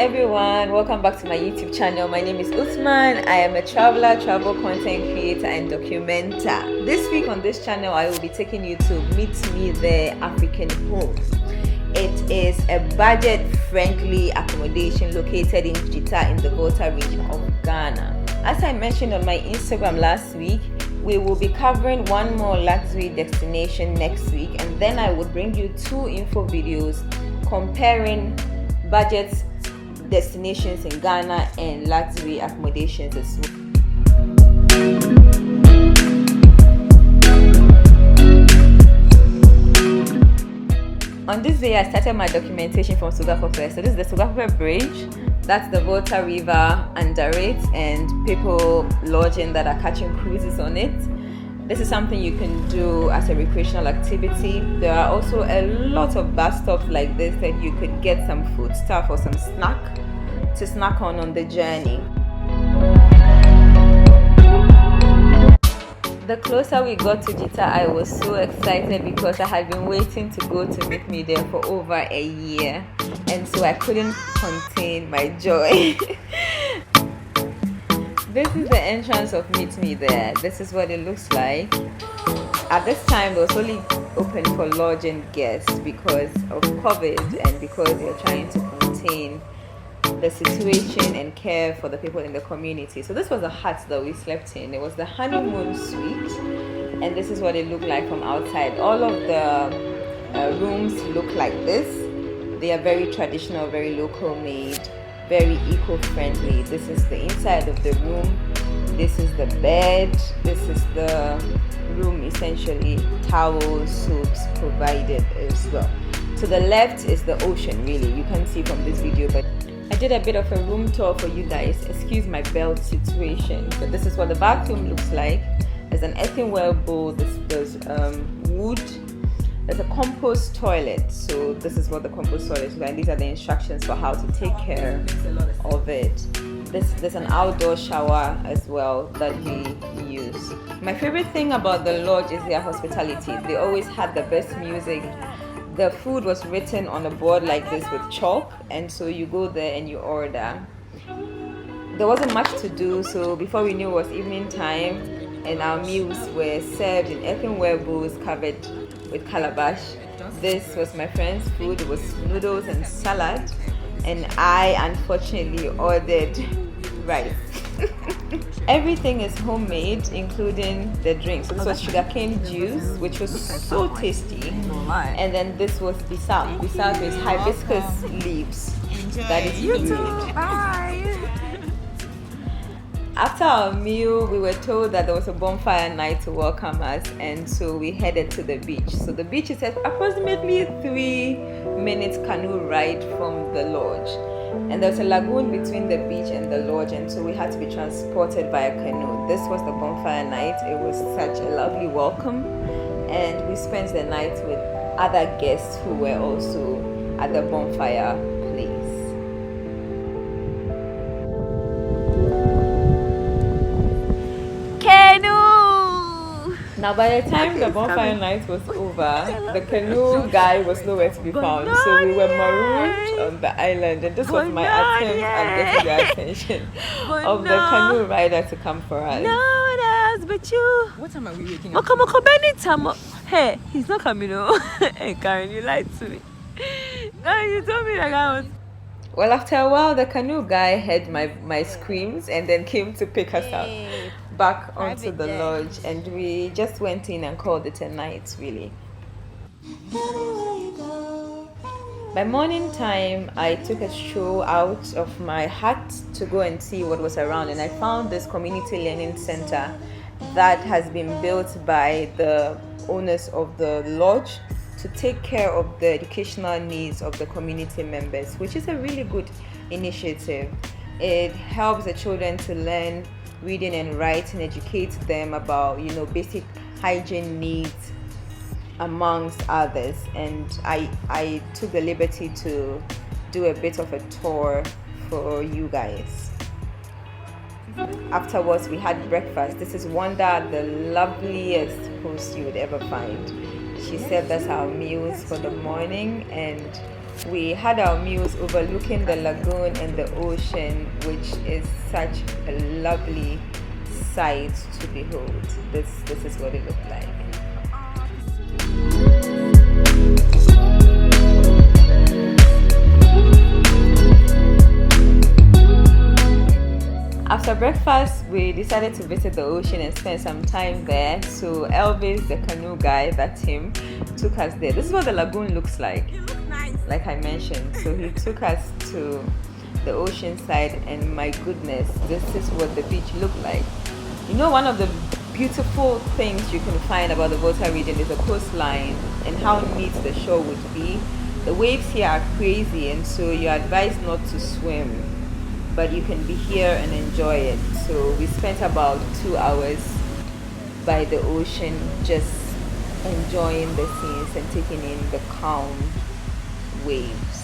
everyone, welcome back to my YouTube channel. My name is Usman. I am a traveler, travel content creator and documenter. This week on this channel I will be taking you to Meet Me There African Home. It is a budget-friendly accommodation located in Chita in the Volta region of Ghana. As I mentioned on my Instagram last week, we will be covering one more luxury destination next week, and then I would bring you two info videos comparing budget destinations in Ghana and luxury accommodations as well. On this day, I started my documentation from Sugakope. So this is the Sugakope Bridge. That's the Volta River under it, and people lodging that are catching cruises on it. This is something you can do as a recreational activity. There are also a lot of bus stops like this that you could get some food stuff or some snack to snack on the journey. The closer we got to Jita, I was so excited because I had been waiting to go to Meet Me There for over a year, and so I couldn't contain my joy. This is the entrance of Meet Me There. This is what it looks like. At this time, it was only open for lodging guests because of COVID and because they're trying to contain the situation and care for the people in the community. So this was a hut that we slept in. It was the honeymoon suite, and this is what it looked like from outside. All of the rooms look like this. They are very traditional, very local made, very eco-friendly. This is the inside of the room. This is the bed. This is the room, essentially. Towels, soaps provided as well. To the left is the ocean, really. You can see from this video, but I did a bit of a room tour for you guys. Excuse my belt situation, but this is what the bathroom looks like. There's an earthenware bowl. There's wood. There's a compost toilet. So this is what the compost toilet is like, and these are the instructions for how to take care of it. There's an outdoor shower as well that we use. My favorite thing about the lodge is their hospitality. They always had the best music. The food was written on a board like this with chalk, and so you go there and you order. There wasn't much to do, so before we knew it was evening time, and our meals were served in earthenware bowls covered with calabash. This was my friend's food. It was noodles and salad, and I unfortunately ordered rice. Everything is homemade, including the drinks. So this was sugarcane juice, which was so tasty, and then this was bisap. Bisap is hibiscus leaves. That is good. Bye. After our meal, we were told that there was a bonfire night to welcome us, and so we headed to the beach. So the beach is approximately 3 minutes canoe ride from the lodge, and there's a lagoon between the beach and the lodge, and so we had to be transported by a canoe. This was the bonfire night. It was such a lovely welcome, and we spent the night with other guests who were also at the bonfire place. Now, by the time the bonfire night was over, the canoe guy was nowhere to be found. So we were marooned on the island, and this was my attempt at getting the attention of the canoe rider to come for us. No, that's but you. What time are we waking up? Hey, he's not coming home. Hey, Karen, you lied to me. No, you told me that I was. Well, after a while, the canoe guy heard my screams and then came to pick us up back onto the lodge, and we just went in and called it a night, really. By morning time, I took a stroll out of my hut to go and see what was around, and I found this community learning center that has been built by the owners of the lodge to take care of the educational needs of the community members, which is a really good initiative. It helps the children to learn reading and writing, educate them about, basic hygiene needs amongst others. And I took the liberty to do a bit of a tour for you guys. Afterwards, we had breakfast. This is Wanda, the loveliest host you would ever find. She served us our meals for the morning, and We had our meals overlooking the lagoon and the ocean, which is such a lovely sight to behold. This is what it looked like. After breakfast, we decided to visit the ocean and spend some time there. So Elvis, the canoe guy, that's him, took us there. This is what the lagoon looks like. You look nice. Like I mentioned. So he took us to the ocean side, and my goodness, this is what the beach looked like. You know, one of the beautiful things you can find about the Volta region is the coastline and how neat the shore would be. The waves here are crazy, and so you're advised not to swim, but you can be here and enjoy it. So we spent about 2 hours by the ocean just enjoying the scenes and taking in the calm waves.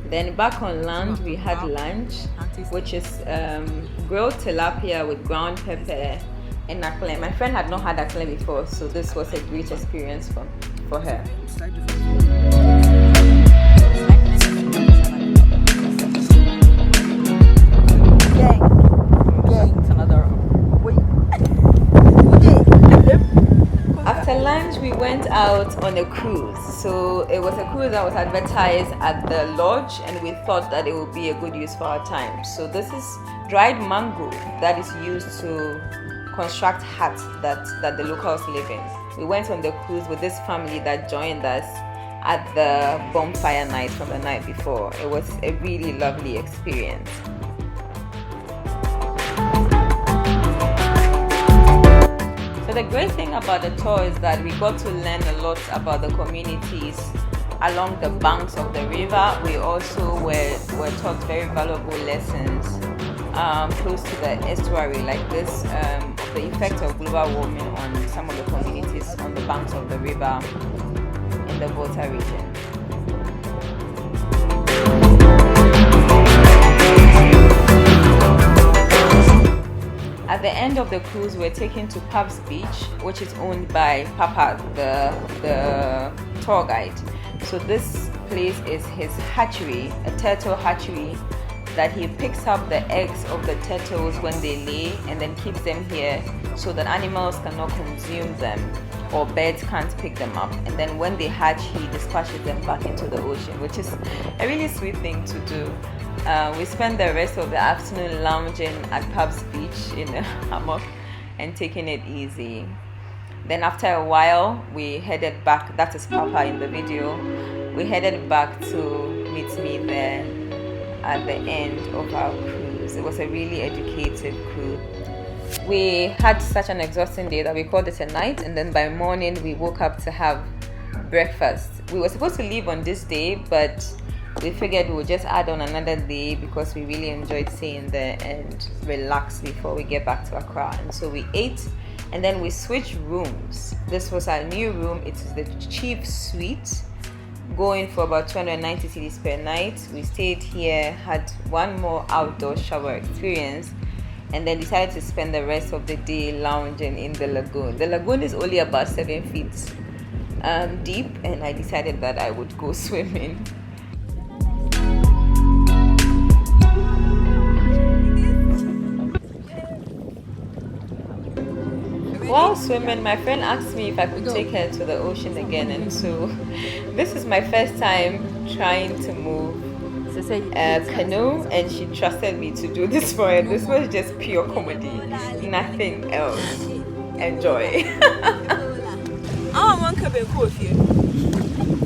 Then back on land, we had lunch, which is grilled tilapia with ground pepper and akle. My friend had not had akle before, so this was a great experience for her. After lunch, we went out on a cruise. So it was a cruise that was advertised at the lodge, and we thought that it would be a good use for our time. So this is dried mango that is used to construct huts that the locals live in. We went on the cruise with this family that joined us at the bonfire night from the night before. It was a really lovely experience. So the great thing about the tour is that we got to learn a lot about the communities along the banks of the river. We also were taught very valuable lessons close to the estuary, like this, the effect of global warming on some of the communities on the banks of the river in the Volta region. At the end of the cruise, we're taken to Pab's Beach, which is owned by Papa, the tour guide. So this place is his hatchery, a turtle hatchery, that he picks up the eggs of the turtles when they lay and then keeps them here so that animals cannot consume them or birds can't pick them up. And then when they hatch, he dispatches them back into the ocean, which is a really sweet thing to do. We spent the rest of the afternoon lounging at Pab's Beach in a hammock and taking it easy. Then after a while, we headed back. That is Papa in the video. We headed back to meet me there at the end of our cruise. It was a really educative cruise. We had such an exhausting day that we called it a night, and then by morning we woke up to have breakfast. We were supposed to leave on this day, but we figured we would just add on another day because we really enjoyed staying there and relax before we get back to Accra. And so we ate, and then we switched rooms. This was our new room. It is the chief suite, going for about 290 cedis per night. We stayed here, had one more outdoor shower experience, and then decided to spend the rest of the day lounging in the lagoon. The lagoon is only about 7 feet deep, and I decided that I would go swimming. While swimming, my friend asked me if I could take her to the ocean again, and so this is my first time trying to move a canoe, and she trusted me to do this for her. This was just pure comedy, nothing else. Enjoy.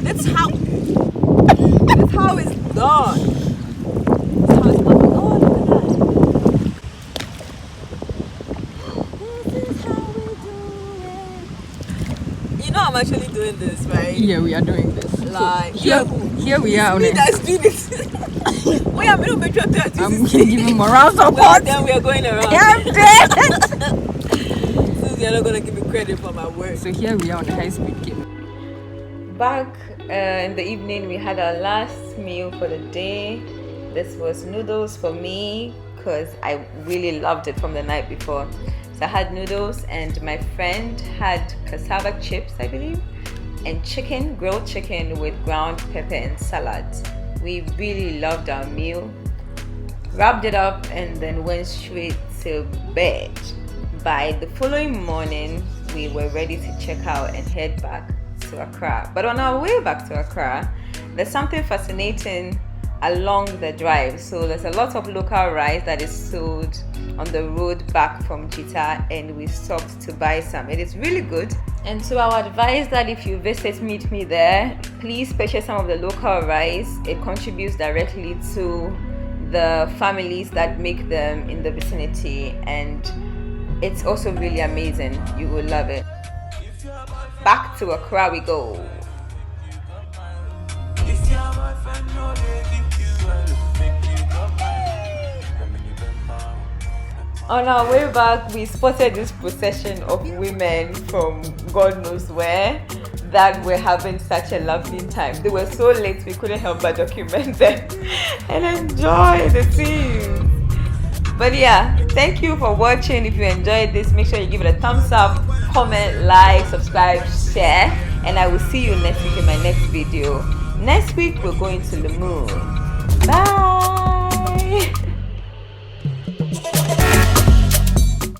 That's how it's done. I'm actually doing this, right? Yeah, we are doing this. Like so here we are. Let's do this. We are middle metro. I'm giving moral support. Then we are going around. Since you're not gonna give me credit for my work. So here we are on the high speed game. Back in the evening, we had our last meal for the day. This was noodles for me because I really loved it from the night before. So I had noodles, and my friend had cassava chips, I believe, and chicken, grilled chicken with ground pepper and salad. We really loved our meal, wrapped it up, and then went straight to bed. By the following morning, we were ready to check out and head back to Accra. But on our way back to Accra, there's something fascinating along the drive. So there's a lot of local rice that is sold on the road back from Jita, and we stopped to buy some. It is really good. And so I would advise that if you visit Meet Me there, please purchase some of the local rice. It contributes directly to the families that make them in the vicinity, and it's also really amazing. You will love it. Back to Accra we go. On our way back, we spotted this procession of women from God knows where that were having such a lovely time. They were so late we couldn't help but document them and enjoy the scene. But yeah, thank you for watching. If you enjoyed this, make sure you give it a thumbs up, comment, like, subscribe, share, and I will see you next week in my next video. Next week we're going to the moon. Bye.